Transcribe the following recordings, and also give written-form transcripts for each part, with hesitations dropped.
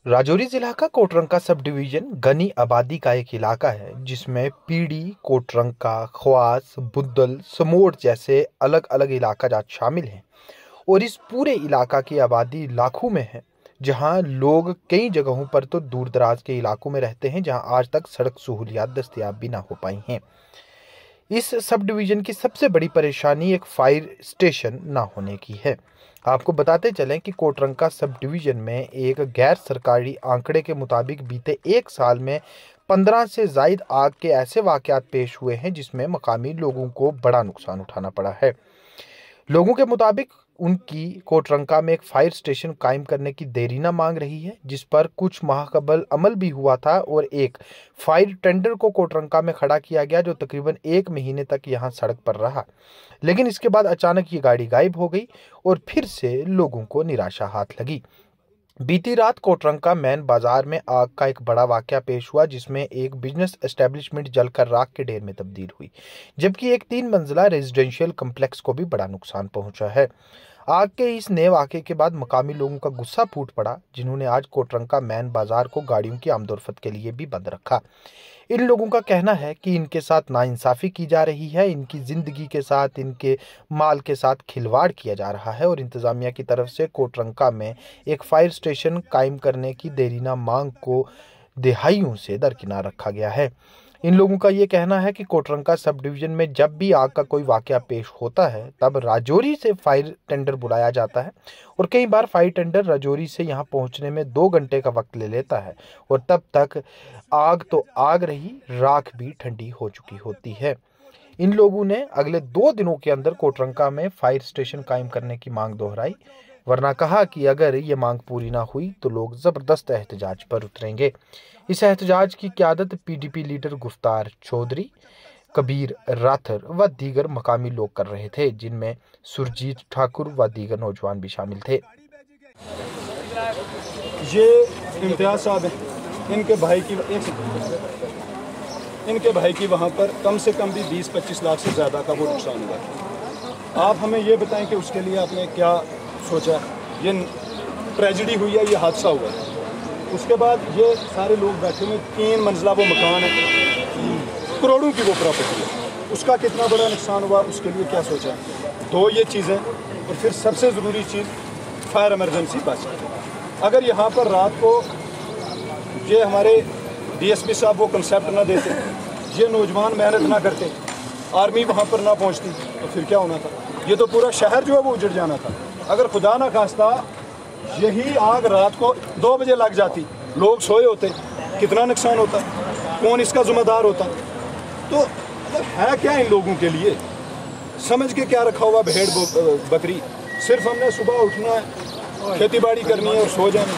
राजौरी जिला का Kotranka sub division घनी आबादी का एक इलाका है जिसमें पीड़ी, कोटरंका, ख्वास, बुद्दल, समोट जैसे अलग अलग इलाका जात शामिल हैं। और इस पूरे इलाका की आबादी लाखों में है, जहां लोग कई जगहों पर तो दूर दराज के इलाकों में रहते हैं जहां आज तक सड़क सहूलियात दस्तयाब भी ना हो पाई हैं। इस सब डिवीजन की सबसे बड़ी परेशानी एक फायर स्टेशन ना होने की है। आपको बताते चलें कि कोटरंका सब डिवीजन में एक गैर सरकारी आंकड़े के मुताबिक बीते एक साल में 15 से जायद आग के ऐसे वाकयात पेश हुए हैं जिसमें मकामी लोगों को बड़ा नुकसान उठाना पड़ा है। लोगों के मुताबिक उनकी कोटरंका में एक फायर स्टेशन कायम करने की देरीना मांग रही है, जिस पर कुछ माह कबल अमल भी हुआ था और एक फायर टेंडर को कोटरंका में खड़ा किया गया जो तकरीबन 1 महीने तक यहां सड़क पर रहा। लेकिन इसके बाद अचानक ये गाड़ी गायब हो गई और फिर से लोगों को निराशा हाथ लगी। बीती रात कोटरंका मैन बाजार में आग का एक बड़ा वाकया पेश हुआ जिसमें एक बिजनेस एस्टेब्लिशमेंट जलकर राख के ढेर में तब्दील हुई, जबकि एक 3 मंजिला रेजिडेंशियल कम्प्लेक्स को भी बड़ा नुकसान पहुंचा है। आग के इस नए वाकये के बाद मकामी लोगों का गुस्सा फूट पड़ा, जिन्होंने आज कोटरंका मैन बाजार को गाड़ियों की आमदोरफत के लिए भी बंद रखा। इन लोगों का कहना है कि इनके साथ नाइंसाफी की जा रही है, इनकी जिंदगी के साथ, इनके माल के साथ खिलवाड़ किया जा रहा है और इंतजामिया की तरफ से कोटरंका में एक फायर स्टेशन कायम करने की देरीना मांग को दिहाइयों से दरकिनार रखा गया है। इन लोगों का ये कहना है कि कोटरंका सब डिवीजन में जब भी आग का कोई वाकया पेश होता है तब राजौरी से फायर टेंडर बुलाया जाता है और कई बार फायर टेंडर राजौरी से यहाँ पहुँचने में 2 घंटे का वक्त ले लेता है और तब तक आग तो आग रही, राख भी ठंडी हो चुकी होती है। इन लोगों ने अगले 2 दिनों के अंदर कोटरंका में फायर स्टेशन कायम करने की मांग दोहराई, वरना कहा कि अगर ये मांग पूरी ना हुई तो लोग जबरदस्त एहतजाज पर उतरेंगे। इस एहतजाज की क़यादत पीडीपी लीडर गुफ्तार चौधरी, कबीर राथर व दीगर मकामी लोग कर रहे थे, जिनमें सुरजीत ठाकुर व दीगर नौजवान भी शामिल थे। ये इम्तियाज साहब हैं, इनके भाई की वहाँ पर कम से कम भी 20-25 लाख से ज़्यादा का वो नुकसान हुआ। आप हमें ये बताएं कि उसके लिए आपने क्या सोचा। ये ट्रेजिडी हुई है, ये हादसा हुआ है, उसके बाद ये सारे लोग बैठे हुए, 3 मंजिला वो मकान है, करोड़ों की वो प्रॉपर्टी है, उसका कितना बड़ा नुकसान हुआ, उसके लिए क्या सोचा। 2 ये चीज़ें, और फिर सबसे ज़रूरी चीज़ फायर इमरजेंसी बस। अगर यहाँ पर रात को ये हमारे डीएसपी साहब वो कंसेप्ट ना देते, ये नौजवान मेहनत ना करते, आर्मी वहाँ पर ना पहुँचती, तो फिर क्या होना था। ये तो पूरा शहर जो है वो उजड़ जाना था। अगर खुदा ना खास्ता यही आग रात को 2 बजे लग जाती, लोग सोए होते, कितना नुकसान होता, कौन इसका जिम्मेदार होता। तो है क्या इन लोगों के लिए, समझ के क्या रखा हुआ भेड़ बकरी। सिर्फ हमने सुबह उठना है, खेती बाड़ी करनी है और सो जाना।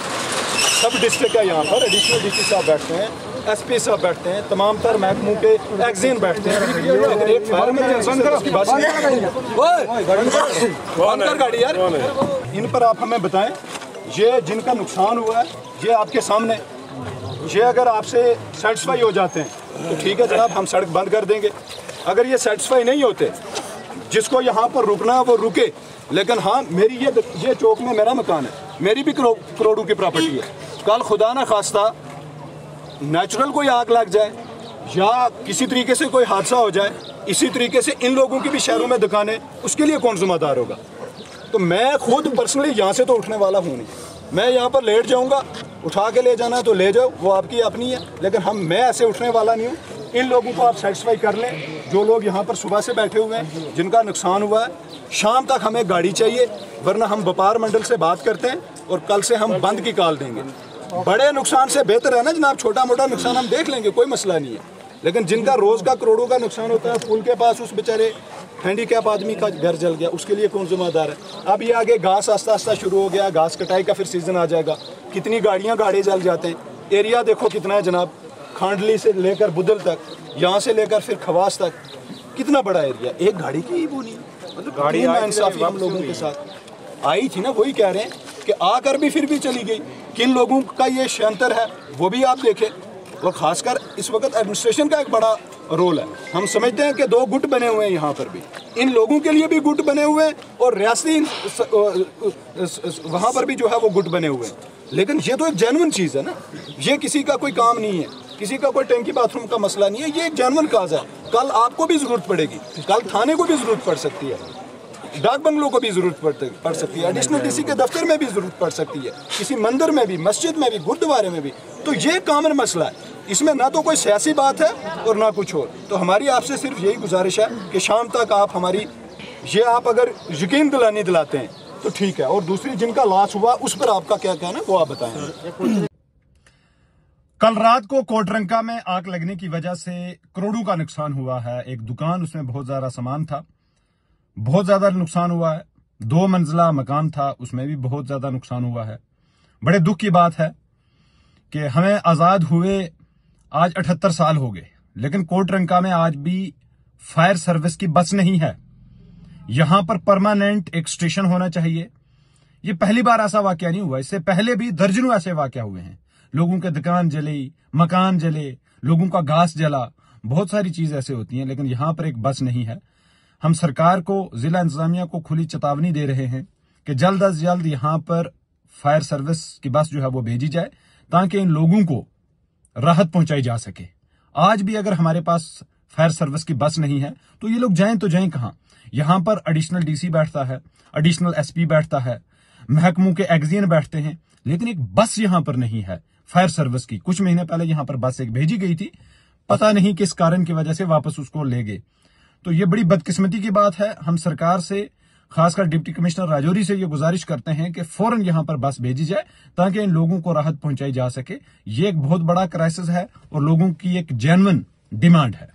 सब डिस्ट्रिक्ट है यहाँ पर, एडिशनल डीसी साहब बैठते हैं, एसपी साहब बैठते हैं, तमाम तर महकमों के एग्जीन बैठते हैं, लेकिन एक फायर इमरजेंसी बात गाड़ी यार। इन पर आप हमें बताएं, ये जिनका नुकसान हुआ है ये आपके सामने, ये अगर आपसे सेटिस्फाई हो जाते हैं तो ठीक है जनाब, हम सड़क बंद कर देंगे। अगर ये सेटिस्फाई नहीं होते, जिसको यहाँ पर रुकना है वो रुके। लेकिन हाँ, मेरी ये चौक में मेरा मकान है, मेरी भी करोड़ों की प्रॉपर्टी है। कल खुदा ना खास्ता नेचुरल कोई आग लग जाए या किसी तरीके से कोई हादसा हो जाए, इसी तरीके से इन लोगों की भी शहरों में दुकानें, उसके लिए कौन जिम्मेदार होगा। तो मैं खुद पर्सनली यहाँ से तो उठने वाला हूँ नहीं, मैं यहाँ पर लेट जाऊँगा, उठा के ले जाना तो ले जाओ, वो आपकी अपनी है, लेकिन मैं ऐसे उठने वाला नहीं हूँ। इन लोगों को आप सेटिस्फाई कर लें, जो लोग यहाँ पर सुबह से बैठे हुए हैं, जिनका नुकसान हुआ है। शाम तक हमें गाड़ी चाहिए, वरना हम व्यापार मंडल से बात करते हैं और कल से हम बंद की कॉल देंगे। बड़े नुकसान से बेहतर है ना जनाब, छोटा मोटा नुकसान हम देख लेंगे, कोई मसला नहीं है। लेकिन जिनका रोज़ का करोड़ों का नुकसान होता है, पुल के पास उस बेचारे हैंडीकैप आदमी का घर जल गया, उसके लिए कौन जिम्मेदार है। अब ये आगे घास आस्ता आस्ता शुरू हो गया, घास कटाई का फिर सीज़न आ जाएगा, कितनी गाड़ियाँ गाड़े जल जाते हैं। एरिया देखो कितना है जनाब, खांडली से लेकर बुदल तक, यहाँ से लेकर फिर खवास तक, कितना बड़ा एरिया। एक गाड़ी की ही वो नहीं, मतलब गाड़ी इंसाफी हम लोगों के साथ आई थी ना, वही कह रहे हैं कि आकर भी फिर भी चली गई। किन लोगों का ये शंतर है वो भी आप देखें, और ख़ासकर इस वक्त एडमिनिस्ट्रेशन का एक बड़ा रोल है। हम समझते हैं कि 2 गुट बने हुए हैं यहाँ पर भी, इन लोगों के लिए भी गुट बने हुए हैं और रियासती वहाँ पर भी जो है वो गुट बने हुए हैं। लेकिन ये तो एक जेन्युइन चीज़ है ना, ये किसी का कोई काम नहीं है, किसी का कोई टैंकी बाथरूम का मसला नहीं है, ये एक जेन्युइन काज है। कल आपको भी ज़रूरत पड़ेगी, कल थाने को भी ज़रूरत पड़ सकती है, डाक बंगलों को भी ज़रूरत पड़ सकती है, एडिशनल डीसी के दफ्तर में भी ज़रूरत पड़ सकती है, किसी मंदिर में भी, मस्जिद में भी, गुरुद्वारे में भी। तो ये कॉमन मसला है, इसमें ना तो कोई सियासी बात है और ना कुछ और। तो हमारी आपसे सिर्फ यही गुजारिश है कि शाम तक आप हमारी ये आप अगर यकीन दिलाते हैं तो ठीक है, और दूसरी जिनका लॉस हुआ उस पर आपका क्या कहना है वो आप बताएं। कल रात को कोटरंका में आग लगने की वजह से करोड़ों का नुकसान हुआ है। एक दुकान, उसमें बहुत ज्यादा सामान था, बहुत ज्यादा नुकसान हुआ है। 2 मंजिला मकान था, उसमें भी बहुत ज्यादा नुकसान हुआ है। बड़े दुख की बात है कि हमें आजाद हुए आज 78 साल हो गए, लेकिन कोटरंका में आज भी फायर सर्विस की बस नहीं है। यहां पर परमानेंट एक स्टेशन होना चाहिए। ये पहली बार ऐसा वाकया नहीं हुआ, इससे पहले भी दर्जनों ऐसे वाकया हुए हैं। लोगों के दुकान जली, मकान जले, लोगों का घास जला, बहुत सारी चीज ऐसे होती हैं, लेकिन यहां पर एक बस नहीं है। हम सरकार को, जिला इंतजामिया को खुली चेतावनी दे रहे हैं कि जल्द अज जल्द यहां पर फायर सर्विस की बस जो है वो भेजी जाए, ताकि इन लोगों को राहत पहुंचाई जा सके। आज भी अगर हमारे पास फायर सर्विस की बस नहीं है तो ये लोग जाएं तो जाएं कहां। यहां पर एडिशनल डीसी बैठता है, एडिशनल एसपी बैठता है, महकमों के एग्जीन बैठते हैं, लेकिन एक बस यहां पर नहीं है फायर सर्विस की। कुछ महीने पहले यहां पर बस एक भेजी गई थी, पता नहीं किस कारण की वजह से वापस उसको ले गए। तो ये बड़ी बदकिस्मती की बात है। हम सरकार से, खासकर डिप्टी कमिश्नर राजौरी से ये गुजारिश करते हैं कि फौरन यहां पर बस भेजी जाए ताकि इन लोगों को राहत पहुंचाई जा सके। ये एक बहुत बड़ा क्राइसिस है और लोगों की एक जेन्युइन डिमांड है।